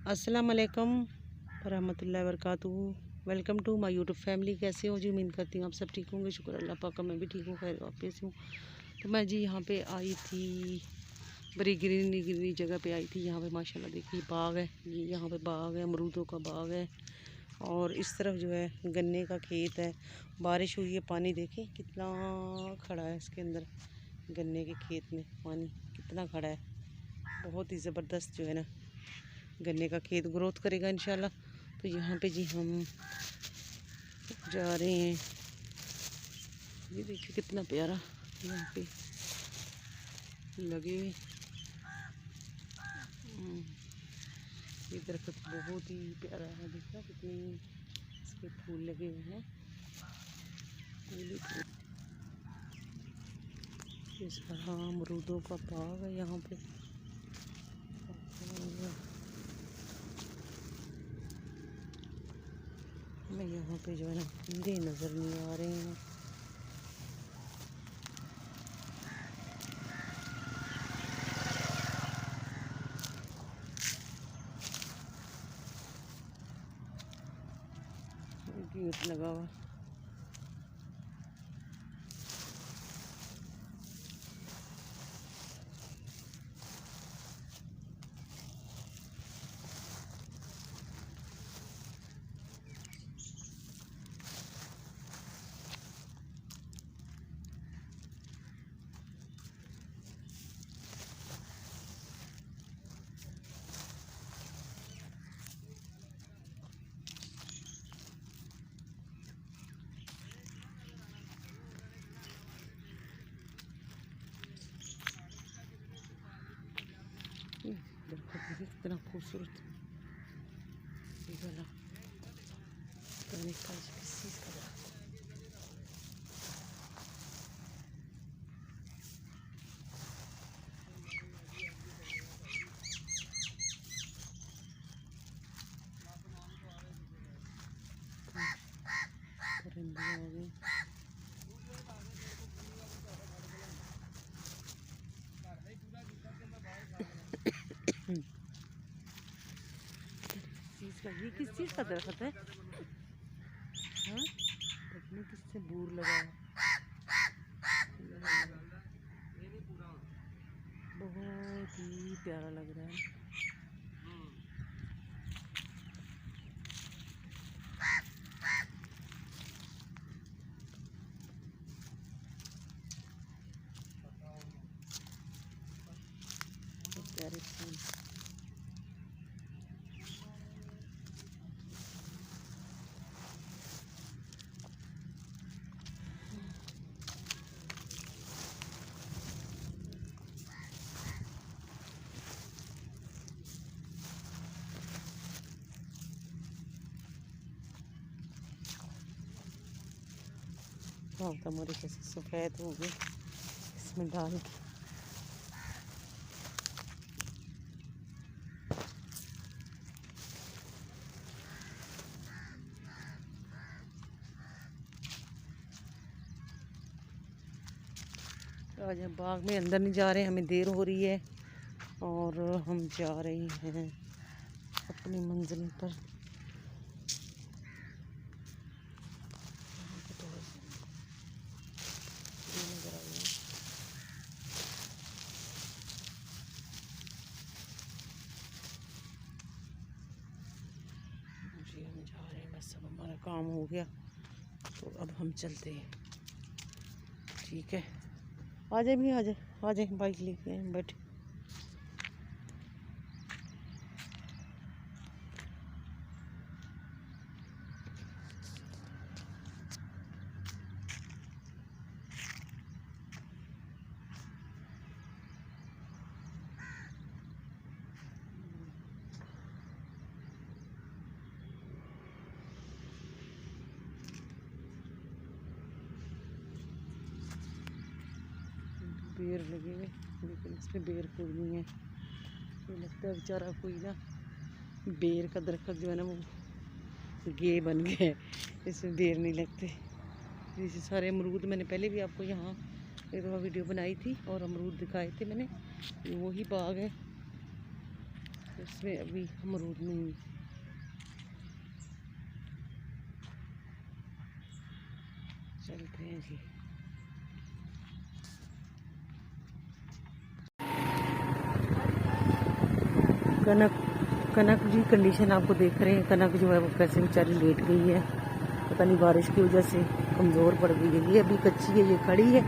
अस्सलाम वालेकुम रहमतुल्लाहि वबरकातुहू। Welcome to my YouTube family. कैसे हो जी? उम्मीद करती हूँ आप सब ठीक होंगे। शुक्र अल्लाह पाक का, मैं भी ठीक हूँ, खैर वापस हूँ। तो मैं जी यहाँ पे आई थी, बड़ी ग्रीनरी जगह पे आई थी। यहाँ पे माशाल्लाह देखिए बाग है, ये यहाँ पे बाग है, अमरूदों का बाग है। और इस तरफ जो है गन्ने का खेत है। बारिश हुई है, पानी देखिए कितना खड़ा है इसके अंदर। गन्ने के खेत में पानी कितना खड़ा है, बहुत ही ज़बरदस्त जो है ना गन्ने का खेत ग्रोथ करेगा इंशाल्लाह। तो यहाँ पे जी हम जा रहे हैं। ये देखिए कितना प्यारा यहाँ पे लगे हुए ये दरख्त बहुत ही प्यारा है। देखना कितने इसके फूल लगे हुए हैं, ये सारा अमरूदों का बाग है यहाँ पे। हमें यहाँ पे जो है ना कीड़े नज़र नहीं आ रहे हैं। गेट लगा हुआ, दरख्त देखिए कितना खूबसूरत। ये वाला पता नहीं किस चीज़ का दरख्त परिंदे आ गए। ये किस चीज़ का दरख्त है? हाँ, देखने किससे दूर लगा है। बहुत ही प्यारा लग रहा है। प्यारे फूल, हमारे कैसे सफ़ेद हो गए इसमें डाल के। आज हम बाग में अंदर नहीं जा रहे, हमें देर हो रही है और हम जा रहे हैं अपनी मंजिल पर। जी हम जा रहे हैं, बस अब हमारा काम हो गया तो अब हम चलते हैं। ठीक है, आ जाए भी, आ जाए आ जाए, बाइक लेके बैठे। बेर लगे हुए, लेकिन इस पर बेर कोई नहीं है। ये लगता है बेचारा कोई ना बेर का दरख्त जो है ना वो गे बन गया है, इसमें बेर नहीं लगते। जैसे सारे अमरूद मैंने पहले भी आपको यहाँ एक दफ़ा वीडियो बनाई थी और अमरूद दिखाए थे मैंने। ये वही बाग है, इसमें अभी अमरूद नहीं है। चलते हैं जी। कनक जी कंडीशन आपको देख रहे हैं। कनक जो है वो कैसे बेचारी लेट गई है, पता नहीं बारिश की वजह से कमज़ोर पड़ गई है। ये अभी कच्ची है, ये खड़ी है,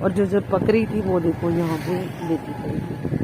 और जो पक रही थी वो देखो यहाँ पे लेटी पड़ी है।